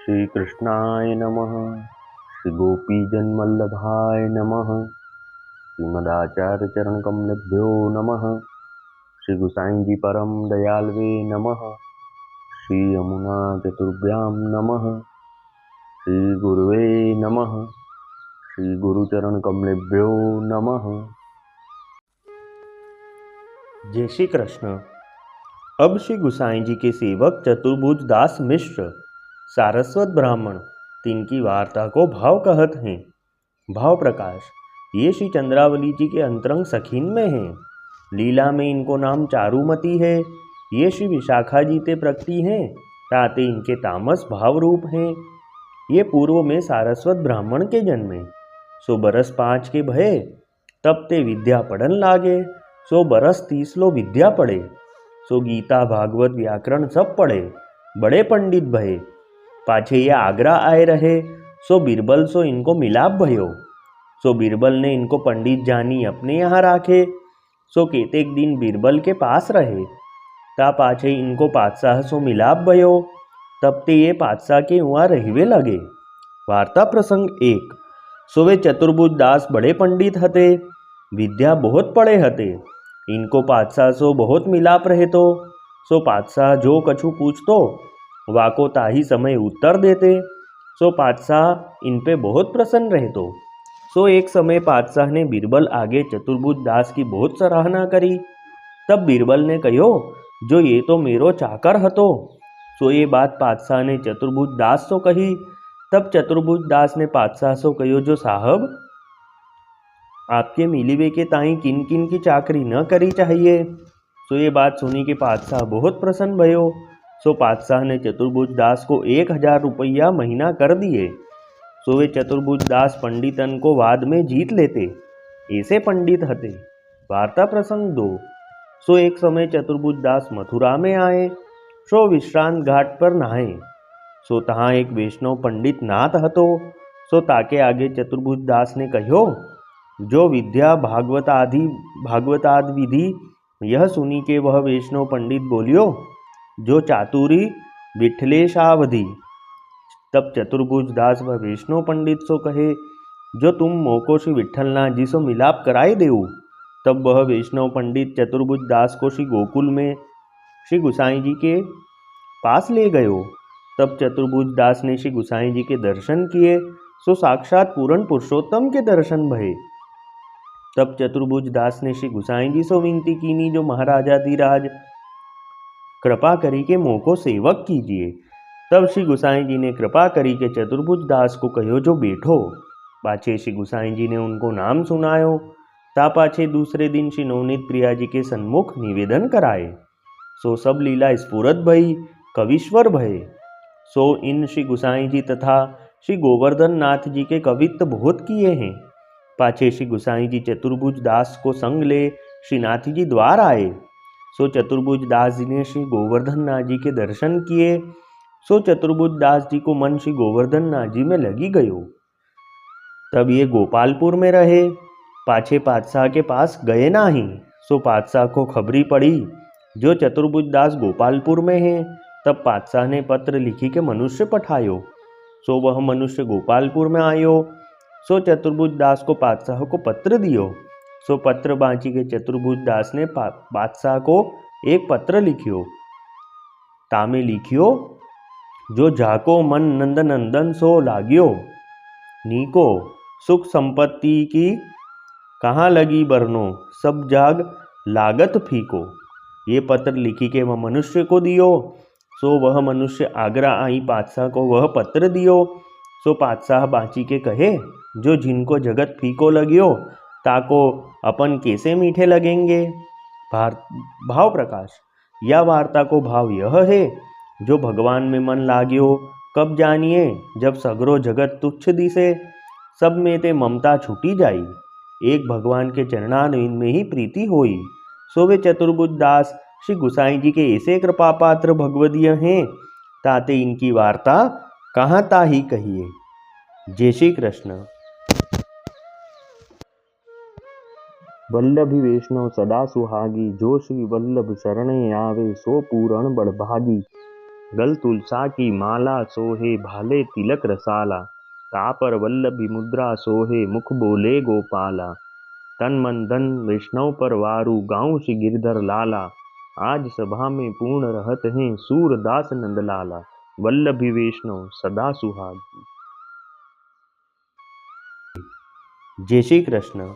श्री कृष्णाय नमः। श्री गोपीजनवल्लभाय नमः। श्रीमदाचार्य चरण कमलेभ्यो नमः। श्री गुसाई जी परम दयालवे नमः। श्री यमुना चतुर्भ्यां नमः। श्री गुरुवे नमः। श्री गुरुचरण कमलेभ्यो नमः। जय श्री कृष्ण। अब श्री गुसाई जी के सेवक चतुर्भुज दास मिश्र सारस्वत ब्राह्मण तिनकी वार्ता को भाव कहत हैं। भाव प्रकाश। ये श्री चंद्रावली जी के अंतरंग सखीन में हैं। लीला में इनको नाम चारुमती है। ये श्री विशाखा जी ते प्रकटी हैं, ताते इनके तामस भाव रूप हैं। ये पूर्व में सारस्वत ब्राह्मण के जन्मे। सो बरस 5 के भये, तब ते विद्या पढ़न लागे। सो बरस 30 लो विद्या पढ़े। सो गीता भागवत व्याकरण सब पढ़े, बड़े पंडित भये। पाछे ये आगरा आए रहे। सो बिरबल सो इनको मिलाप भयो। सो बिरबल ने इनको पंडित जानी अपने यहाँ राखे। सो केतेक दिन बिरबल के पास रहे। ता पाछे इनको पातशाह सो मिलाप भयो। तब ते ये पातशाह के वहाँ रहवे लगे। वार्ता प्रसंग 1। सो वे चतुर्भुज दास बड़े पंडित हते, विद्या बहुत पढ़े हते। इनको पातशाह सो बहुत मिलाप रहे तो। सो पातशाह जो कछु पूछतो, वाको ताही समय उत्तर देते। सो पातशाह इन पे बहुत प्रसन्न रहतो। सो एक समय पातशाह ने बिरबल आगे चतुर्भुज दास की बहुत सराहना करी। तब बिरबल ने कहो, जो ये तो मेरो चाकर हतो। सो ये बात पातशाह ने चतुर्भुज दास सो कही। तब चतुर्भुज दास ने पातशाह सो कहो, जो साहब आपके मिलीवे के ताई किन किन की चाकरी न करी चाहिए। सो ये बात सुनी कि पातशाह बहुत प्रसन्न भयो। सो पातशाह ने चतुर्भुज दास को 1000 रुपया महीना कर दिए। सो वे चतुर्भुज दास पंडितन को वाद में जीत लेते, ऐसे पंडित हते। वार्ता प्रसंग 2। सो एक समय चतुर्भुज दास मथुरा में आए। सो विश्रांत घाट पर नहाए। सो तहाँ एक वैष्णव पंडित नाथ हतो। सो ताके आगे चतुर्भुज दास ने कहो, जो विद्या भागवतादि विधि यह सुनी के वह वैष्णव पंडित बोलियो, जो चातुरी विठलेशावधि। तब चतुर्भुज दास वह वैष्णव पंडित सो कहे, जो तुम मोको श्री विठलनाथ जी सो मिलाप कराई देऊ। तब वह वैष्णव पंडित चतुर्भुज दास को श्री गोकुल में श्री गुसाई जी के पास ले गयो। तब चतुर्भुज दास ने श्री गुसाई जी के दर्शन किए। सो साक्षात पूर्ण पुरुषोत्तम के दर्शन भये। तब चतुर्भुज दास ने श्री गुसाई जी सो विनती कीनी, जो महाराजाधिराज कृपा करी के मोको सेवक कीजिए। तब श्री गुसाई जी ने कृपा करी के चतुर्भुज दास को कहो, जो बैठो। पाछे श्री गुसाई जी ने उनको नाम सुनायो। ता पाछे दूसरे दिन श्री नवनीत प्रिया जी के सन्मुख निवेदन कराए। सो सब लीला स्फुरत भई, कविश्वर भये। सो इन श्री गुसाई जी तथा श्री गोवर्धन नाथ जी के कवित्व बहुत किए हैं। पाछे श्री गुसाई जी चतुर्भुज दास को संग ले श्री नाथ जी द्वार आए। सो चतुर्भुज दास जी ने श्री गोवर्धन नाथ जी के दर्शन किए। सो चतुर्भुज दास जी को मन श्री गोवर्धन नाथ जी में लगी गयो। तब ये गोपालपुर में रहे। पाछे पातशाह के पास गए नाही। सो पातशाह को खबरी पड़ी, जो चतुर्भुज दास गोपालपुर में हैं। तब पातशाह ने पत्र लिखी के मनुष्य पठायो। सो वह मनुष्य गोपालपुर में आयो। सो चतुर्भुज दास को पातशाह को पत्र दियो। सो पत्र बाँची के चतुर्भुज दास ने बादशाह को एक पत्र लिखियो। तामे लिखियो, जो जाको मन नंद नंदन सो लाग्यो, नीको सुख संपत्ति की कहाँ लगी बरनो, सब जाग लागत फीको। ये पत्र लिखी के वह मनुष्य को दियो। सो वह मनुष्य आगरा आई पातशाह को वह पत्र दियो। सो पातशाह बाँची के कहे, जो जिनको जगत फीको लगियो, ताको अपन कैसे मीठे लगेंगे। भाव प्रकाश। या वार्ता को भाव यह है, जो भगवान में मन लाग्यो, कब जानिए, जब सगरो जगत तुच्छ दिसे, सब में ते ममता छूटी जाई, एक भगवान के चरणारविंद में ही प्रीति होई। सो वे चतुर्भुज दास श्री गुसाई जी के ऐसे कृपा पात्र भगवदीय हैं, ताते इनकी वार्ता कहाँ ताही कहिए। जय श्री कृष्ण। वल्लभी वैष्णव सदा सुहागी, जो श्री वल्लभ शरणे आवे, सो पूरण बड़भागी। गल तुलसा की माला सोहे भाले तिलक रसाला, तापर वल्लभी मुद्रा सोहे मुख बोले गोपाला। तन मन धन वैष्णव पर वारू गाँव श्री गिरधर लाला, आज सभा में पूर्ण रहत हैं सूरदास नंदलाला। वल्लभी वैष्णव सदा सुहाग। जय श्री कृष्ण।